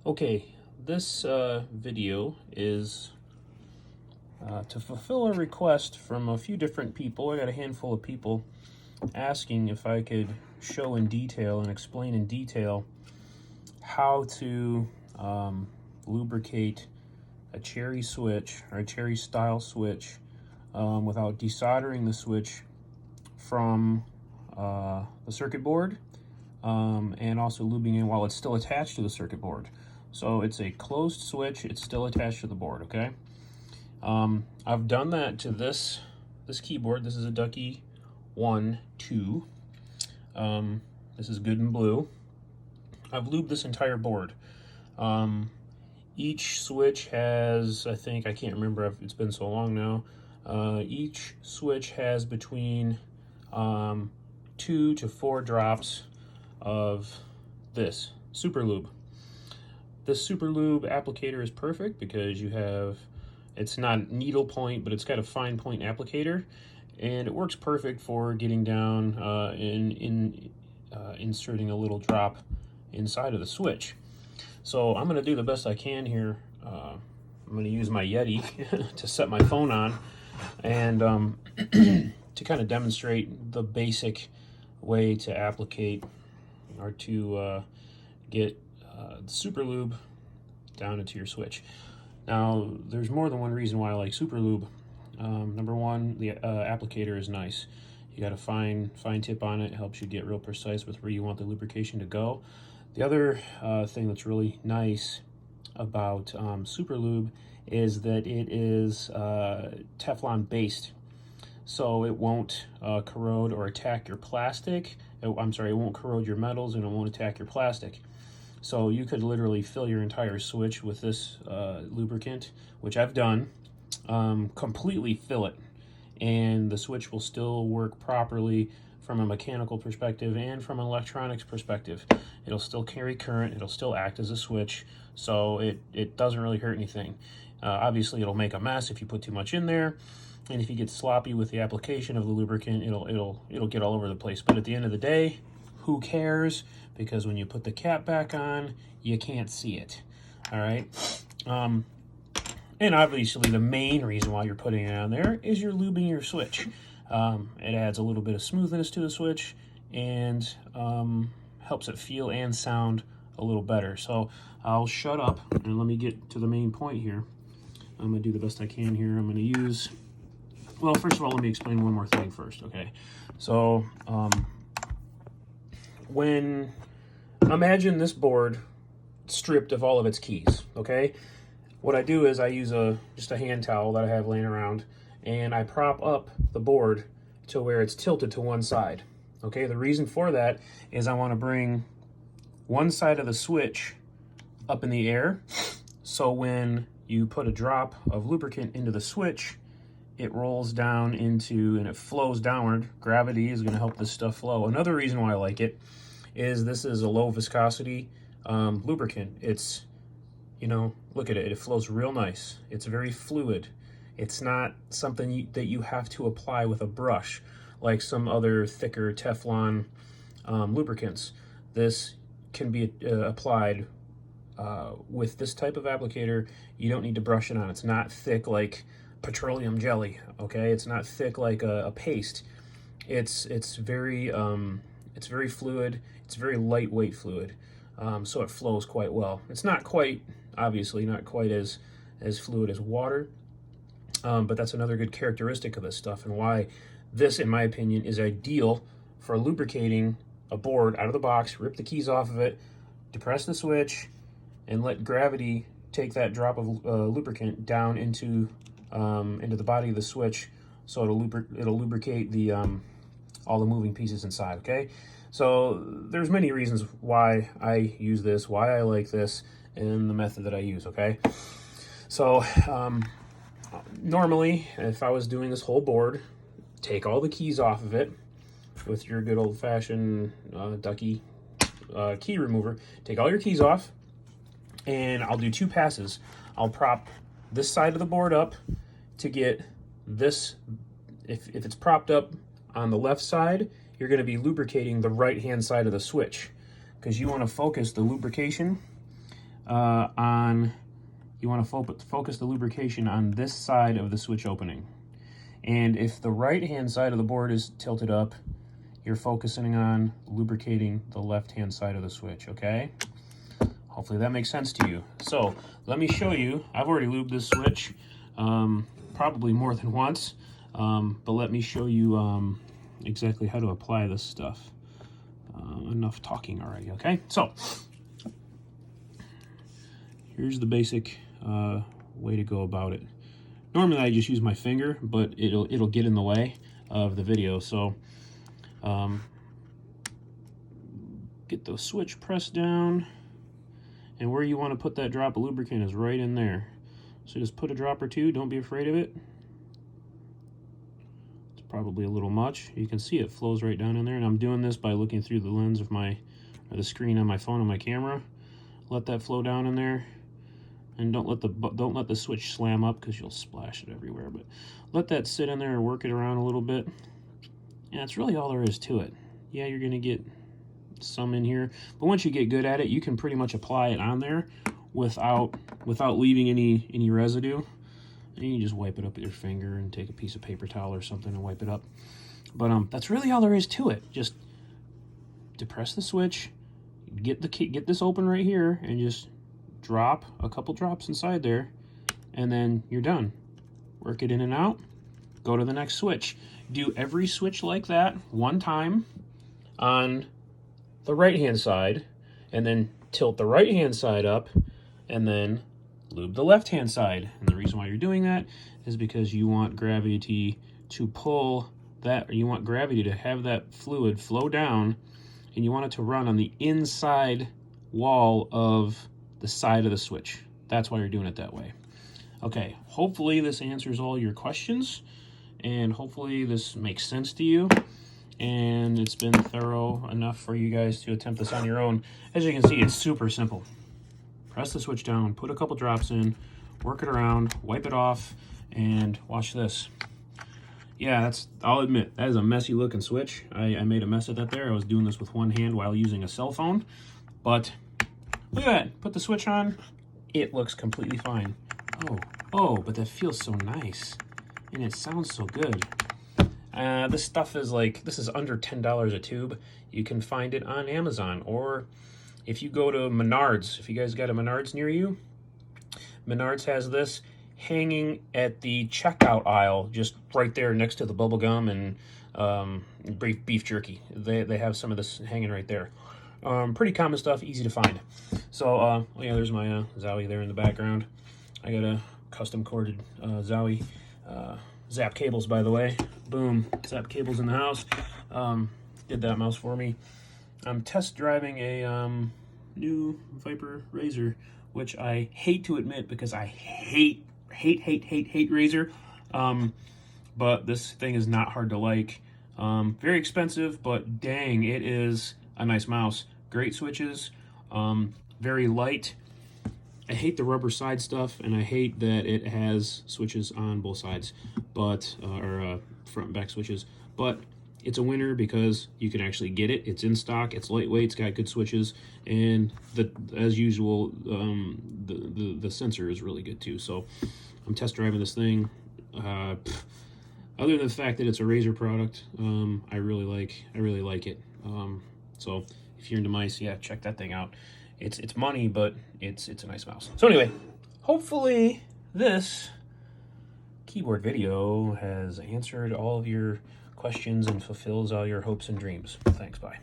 Okay, this video is to fulfill a request from a few different people. I got a handful of people asking if I could show in detail and explain in detail how to lubricate a cherry switch or a cherry style switch without desoldering the switch from the circuit board and also lubing it while it's still attached to the circuit board. So it's a closed switch, it's still attached to the board, okay? I've done that to this keyboard. This is a Ducky 1, 2. This is good and blue. I've lubed this entire board. Each switch has, I can't remember, it's been so long now. Each switch has between 2 to 4 drops of this Super Lube. This Super Lube applicator is perfect because it's not needle point, but it's got a fine point applicator, and it works perfect for getting down inserting a little drop inside of the switch. So I'm going to do the best I can here. I'm going to use my Yeti to set my phone on and to kind of demonstrate the basic way to applicate or to get the Super Lube down into your switch. Now, there's more than one reason why I like Super Lube. Number one, the applicator is nice. You got a fine tip on it. It helps you get real precise with where you want the lubrication to go. The other thing that's really nice about Super Lube is that it is Teflon based. So it won't corrode or attack your plastic. It won't corrode your metals, and it won't attack your plastic. So you could literally fill your entire switch with this lubricant, which I've done, completely fill it, and the switch will still work properly from a mechanical perspective and from an electronics perspective. It'll still carry current, it'll still act as a switch, so it doesn't really hurt anything. Obviously, it'll make a mess if you put too much in there, and if you get sloppy with the application of the lubricant, it'll get all over the place. But at the end of the day, who cares? Because when you put the cap back on, you can't see it. All right. And obviously, the main reason why you're putting it on there is you're lubing your switch. It adds a little bit of smoothness to the switch and helps it feel and sound a little better. So I'll shut up and let me get to the main point here. I'm going to do the best I can here. I'm going to use, well, first of all, let me explain one more thing first, okay? So imagine this board stripped of all of its keys, okay? What I do is I use just a hand towel that I have laying around, and I prop up the board to where it's tilted to one side, okay? The reason for that is I want to bring one side of the switch up in the air, so when you put a drop of lubricant into the switch, it rolls down and it flows downward. Gravity is going to help this stuff flow. Another reason why I like it is this is a low viscosity lubricant. It's, look at it. It flows real nice. It's very fluid. It's not something that you have to apply with a brush like some other thicker Teflon lubricants. This can be applied with this type of applicator. You don't need to brush it on. It's not thick like petroleum jelly, okay? It's not thick like a paste. It's very fluid. It's very lightweight fluid, so it flows quite well. It's not quite, obviously, not quite as fluid as water, but that's another good characteristic of this stuff and why this, in my opinion, is ideal for lubricating a board out of the box. Rip the keys off of it, depress the switch, and let gravity take that drop of lubricant down into the body of the switch, so it'll lubricate the all the moving pieces inside, okay? So there's many reasons why I use this, why I like this, and the method that I use, okay? So normally, if I was doing this whole board, take all the keys off of it with your good old-fashioned Ducky key remover. Take all your keys off, and I'll do 2 passes. I'll prop this side of the board up to get this. If it's propped up on the left side, you're going to be lubricating the right hand side of the switch, because you want to focus the lubrication you want to focus the lubrication on this side of the switch opening. And if the right-hand side of the board is tilted up, you're focusing on lubricating the left-hand side of the switch, okay? Hopefully that makes sense to you. So let me show you. I've already lubed this switch probably more than once, but let me show you exactly how to apply this stuff. Enough talking already, okay? So here's the basic way to go about it. Normally I just use my finger, but it'll get in the way of the video. So get the switch pressed down, and where you want to put that drop of lubricant is right in there. So just put a drop or two. Don't be afraid of it. It's probably a little much. You can see it flows right down in there, and I'm doing this by looking through the lens of the screen on my phone on my camera. Let that flow down in there. And don't let the switch slam up, because you'll splash it everywhere. But let that sit in there and work it around a little bit. And that's really all there is to it. Yeah, you're gonna get some in here, but once you get good at it, you can pretty much apply it on there without leaving any residue. And you just wipe it up with your finger and take a piece of paper towel or something and wipe it up. But that's really all there is to it. Just depress the switch, get this open right here, and just drop a couple drops inside there, and then you're done. Work it in and out, go to the next switch. Do every switch like that one time on the right hand side, and then tilt the right hand side up, and then lube the left hand side. And the reason why you're doing that is because you want gravity to pull that, or you want gravity to have that fluid flow down, and you want it to run on the inside wall of the side of the switch. That's why you're doing it that way. Okay, hopefully this answers all your questions, and hopefully this makes sense to you, and it's been thorough enough for you guys to attempt this on your own. As you can see, it's super simple. Press the switch down, put a couple drops in, work it around, wipe it off, and watch this. Yeah, I'll admit, that is a messy looking switch. I made a mess of that there. I was doing this with one hand while using a cell phone, but look at that. Put the switch on. It looks completely fine. Oh, but that feels so nice. And it sounds so good. This stuff is this is under $10 a tube. You can find it on Amazon. Or if you go to Menards, if you guys got a Menards near you, Menards has this hanging at the checkout aisle, just right there next to the bubble gum and beef jerky. They have some of this hanging right there. Pretty common stuff, easy to find. So, yeah, there's my Zowie there in the background. I got a custom corded Zowie Zap cables, by the way. Boom, Zap cables in the house. Did that mouse for me. I'm test driving a new Viper Razor, which I hate to admit because I hate Razor. But this thing is not hard to like. Very expensive, but dang, it is a nice mouse. Great switches, very light. I hate the rubber side stuff, and I hate that it has switches on both sides, but front and back switches. But it's a winner because you can actually get it. It's in stock. It's lightweight. It's got good switches, and as usual, the sensor is really good too. So I'm test driving this thing. Other than the fact that it's a Razor product, I really like it. So if you're into mice, yeah, check that thing out. It's money, but it's a nice mouse. So anyway, hopefully this keyboard video has answered all of your questions and fulfills all your hopes and dreams. Thanks, bye.